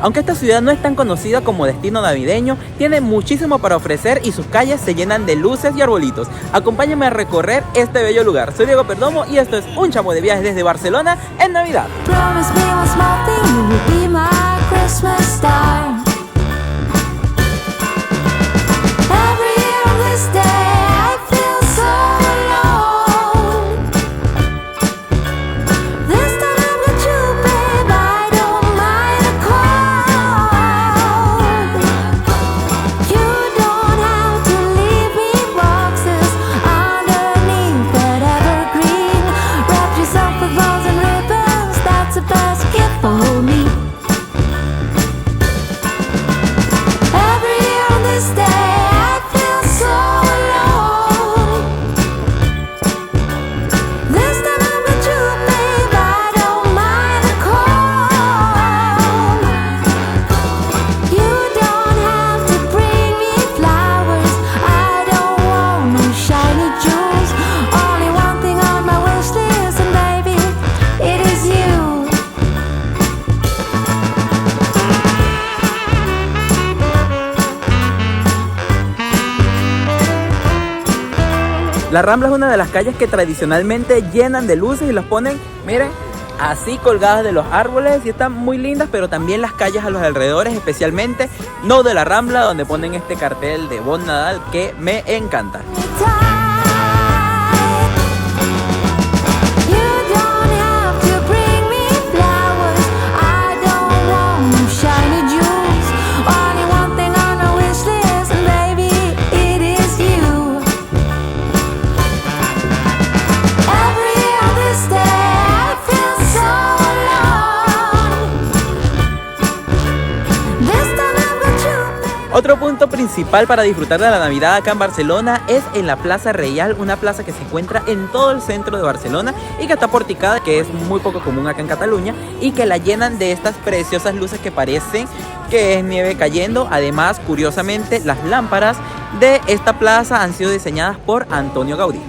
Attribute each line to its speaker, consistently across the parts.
Speaker 1: Aunque esta ciudad no es tan conocida como destino navideño, tiene muchísimo para ofrecer y sus calles se llenan de luces y arbolitos. Acompáñame a recorrer este bello lugar. Soy Diego Perdomo y esto es Un Chamo de Viajes desde Barcelona en Navidad. La Rambla es una de las calles que tradicionalmente llenan de luces y las ponen, miren, así colgadas de los árboles y están muy lindas, pero también las calles a los alrededores, especialmente no de la Rambla, donde ponen este cartel de Bon Nadal que me encanta. Otro punto principal para disfrutar de la Navidad acá en Barcelona es en la Plaza Reial, una plaza que se encuentra en todo el centro de Barcelona y que está porticada, que es muy poco común acá en Cataluña, y que la llenan de estas preciosas luces que parecen que es nieve cayendo. Además, curiosamente, las lámparas de esta plaza han sido diseñadas por Antonio Gaudí.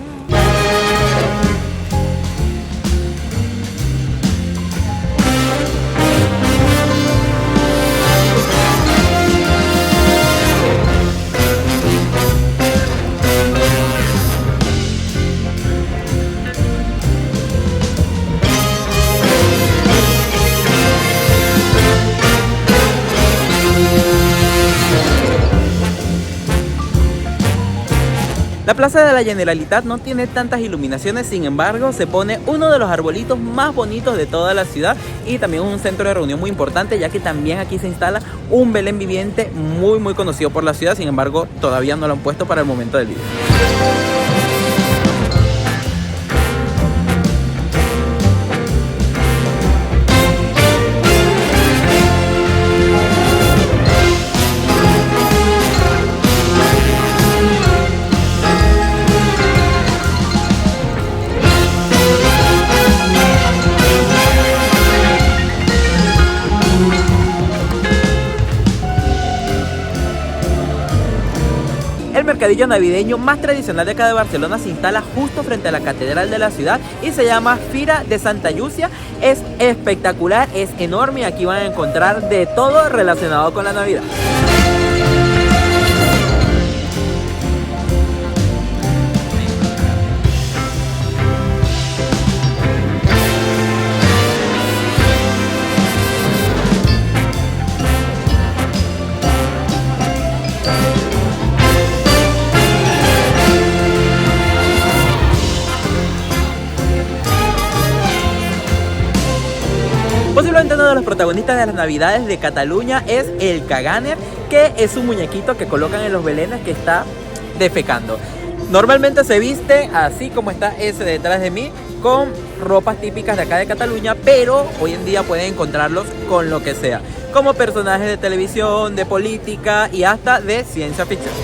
Speaker 1: La Plaza de la Generalitat no tiene tantas iluminaciones, sin embargo se pone uno de los arbolitos más bonitos de toda la ciudad y también un centro de reunión muy importante, ya que también aquí se instala un Belén viviente muy conocido por la ciudad. Sin embargo todavía no lo han puesto para el momento del video. El mercadillo navideño más tradicional de acá de Barcelona se instala justo frente a la catedral de la ciudad y se llama Fira de Santa Llúcia. Es espectacular, es enorme y aquí van a encontrar de todo relacionado con la Navidad. Posiblemente uno de los protagonistas de las Navidades de Cataluña es el Caganer, que es un muñequito que colocan en los belenes que está defecando. Normalmente se viste así como está ese detrás de mí, con ropas típicas de acá de Cataluña, pero hoy en día pueden encontrarlos con lo que sea, como personajes de televisión, de política y hasta de ciencia ficción.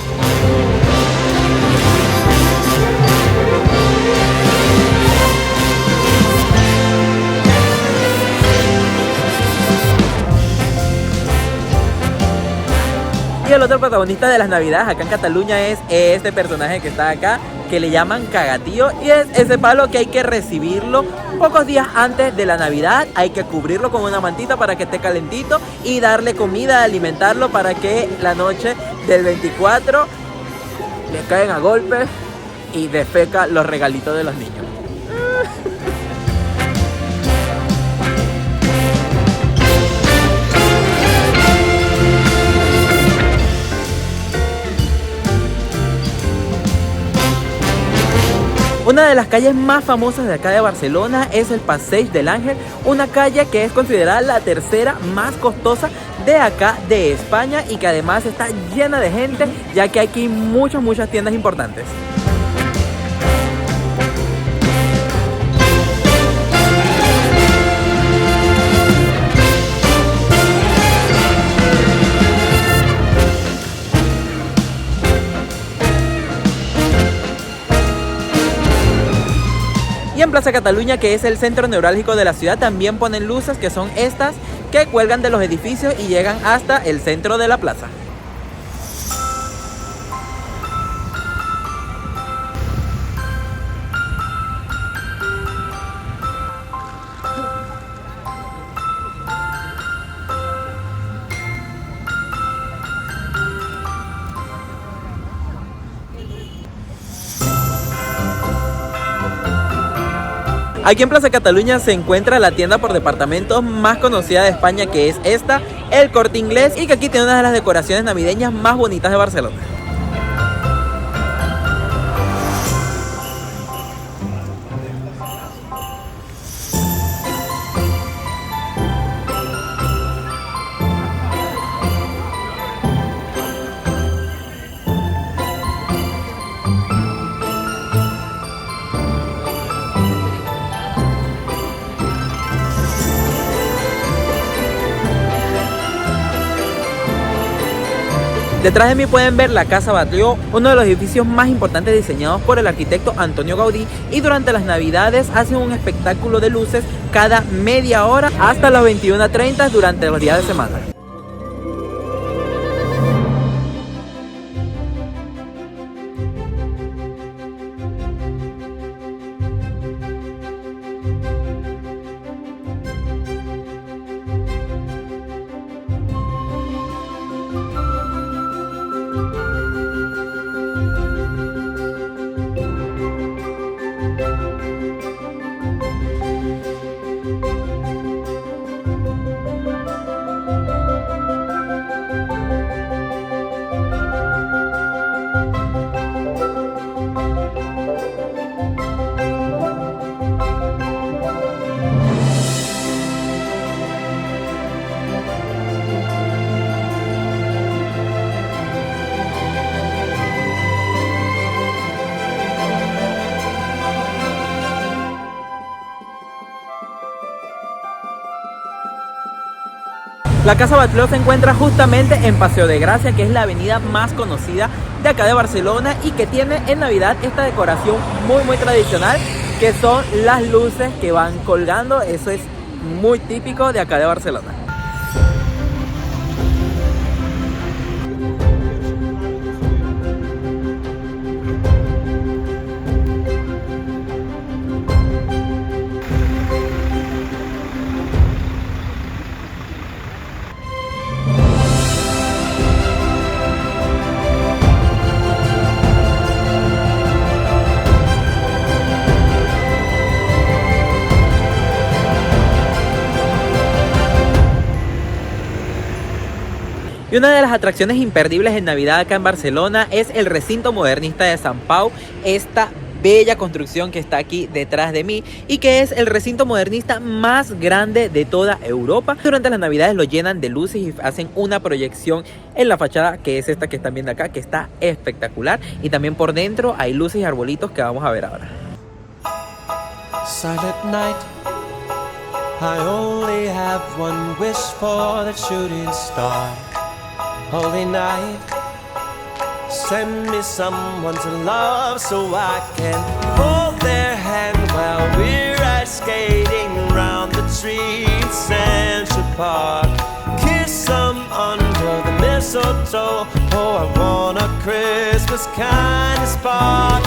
Speaker 1: Y el otro protagonista de las Navidades acá en Cataluña es este personaje que está acá, que le llaman cagatío, y es ese palo que hay que recibirlo pocos días antes de la Navidad. Hay que cubrirlo con una mantita para que esté calentito y darle comida, alimentarlo para que la noche del 24 le caen a golpes y defeca los regalitos de los niños. Una de las calles más famosas de acá de Barcelona es el Passeig de l'Àngel, una calle que es considerada la tercera más costosa de acá de España y que además está llena de gente, ya que hay aquí muchas tiendas importantes. Y en Plaza Cataluña, que es el centro neurálgico de la ciudad, también ponen luces, que son estas que cuelgan de los edificios y llegan hasta el centro de la plaza. Aquí en Plaza Cataluña se encuentra la tienda por departamentos más conocida de España, que es esta, El Corte Inglés, y que aquí tiene una de las decoraciones navideñas más bonitas de Barcelona. Detrás de mí pueden ver la Casa Batlló, uno de los edificios más importantes diseñados por el arquitecto Antonio Gaudí, y durante las Navidades hacen un espectáculo de luces cada media hora hasta las 21:30 durante los días de semana. La Casa Batlló se encuentra justamente en Paseo de Gracia, que es la avenida más conocida de acá de Barcelona y que tiene en Navidad esta decoración muy tradicional, que son las luces que van colgando. Eso es muy típico de acá de Barcelona. Y una de las atracciones imperdibles en Navidad acá en Barcelona es el recinto modernista de Sant Pau, esta bella construcción que está aquí detrás de mí y que es el recinto modernista más grande de toda Europa. Durante las Navidades lo llenan de luces y hacen una proyección en la fachada, que es esta que están viendo acá, que está espectacular, y también por dentro hay luces y arbolitos que vamos a ver ahora.
Speaker 2: Silent night, I only have one wish for the shooting star. Holy night, send me someone to love so I can hold their hand while we're ice skating around the tree in Central Park. Kiss them under the mistletoe. Oh, I want a Christmas kind of spark.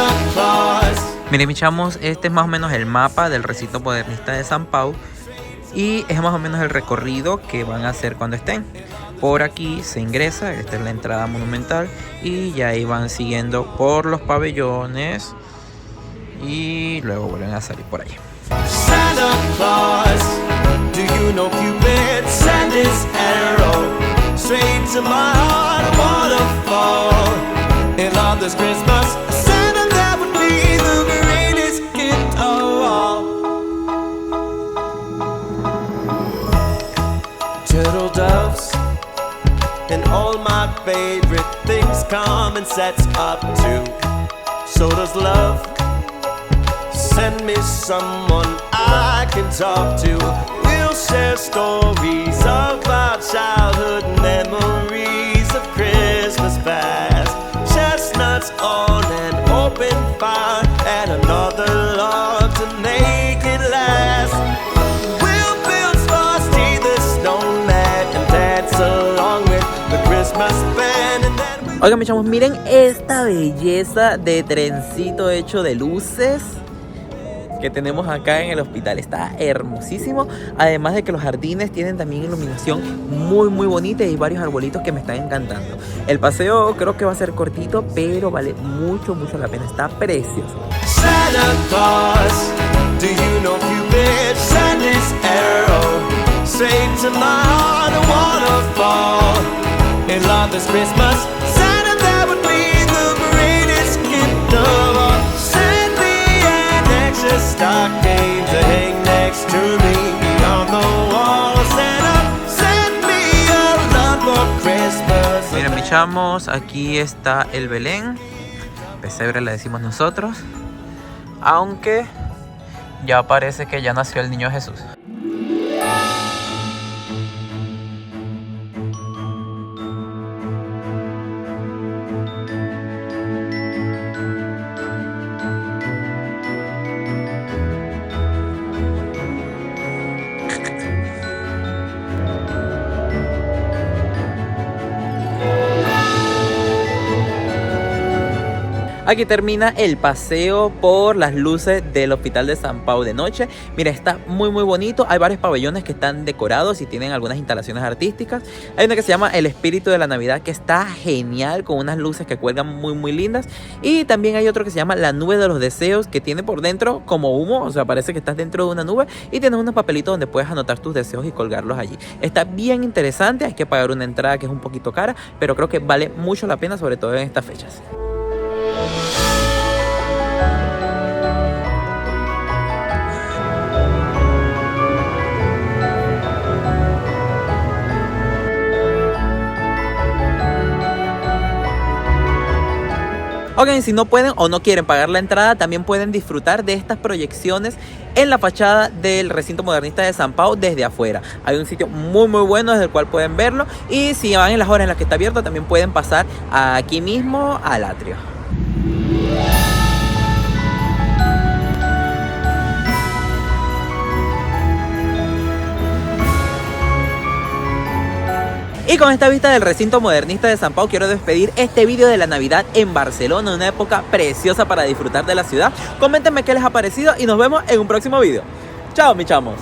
Speaker 2: Santa Claus.
Speaker 1: Miren, mis chamos, este es más o menos el mapa del recinto modernista de San Pau. Y es más o menos el recorrido que van a hacer cuando estén. Por aquí se ingresa, esta es la entrada monumental. Y ya ahí van siguiendo por los pabellones. Y luego vuelven a salir por ahí.
Speaker 2: Santa Claus, do you know Cupid sent his arrow straight to my heart? A waterfall in love this Christmas. Santa, that would be the greatest gift of all. Turtle doves and all my favorite things come in sets of two. So does love. Send me someone I can talk to. We'll share stories of our childhood, memories of Christmas past. Chestnuts on an open fire and another log to make it last. We'll build Frosty the Snowman and dance along with the Christmas band. And then
Speaker 1: Oigan, mis chavos, miren esta belleza de trencito hecho de luces que tenemos acá en el hospital. Está hermosísimo. Además de que los jardines tienen también iluminación muy bonita y hay varios arbolitos que me están encantando. El paseo creo que va a ser cortito, pero vale mucho la pena. Está precioso.
Speaker 2: Santa Claus, do you know Cupid sent his arrow straight to my heart? A waterfall in love this Christmas. Santa, that would be the greatest gift of all. Send me an extra stocking to hang next to me on the wall. Santa, send me a lot for Christmas.
Speaker 1: Miren, mis chamos, aquí está el Belén. Pesebre le decimos nosotros. Aunque ya parece que ya nació el niño Jesús. Aquí termina el paseo por las luces del Hospital de San Pau de noche. Mira, está muy bonito. Hay varios pabellones que están decorados y tienen algunas instalaciones artísticas. Hay una que se llama El Espíritu de la Navidad, que está genial, con unas luces que cuelgan muy lindas. Y también hay otro que se llama La Nube de los Deseos, que tiene por dentro como humo. O sea, parece que estás dentro de una nube y tienes unos papelitos donde puedes anotar tus deseos y colgarlos allí. Está bien interesante. Hay que pagar una entrada que es un poquito cara, pero creo que vale mucho la pena, sobre todo en estas fechas. Ok, si no pueden o no quieren pagar la entrada, también pueden disfrutar de estas proyecciones en la fachada del recinto modernista de San Pau desde afuera. Hay un sitio muy bueno desde el cual pueden verlo, y si van en las horas en las que está abierto, también pueden pasar aquí mismo al atrio. Y con esta vista del recinto modernista de San Pau quiero despedir este vídeo de la Navidad en Barcelona, una época preciosa para disfrutar de la ciudad. Coméntenme qué les ha parecido y nos vemos en un próximo vídeo. Chao, mis chamos.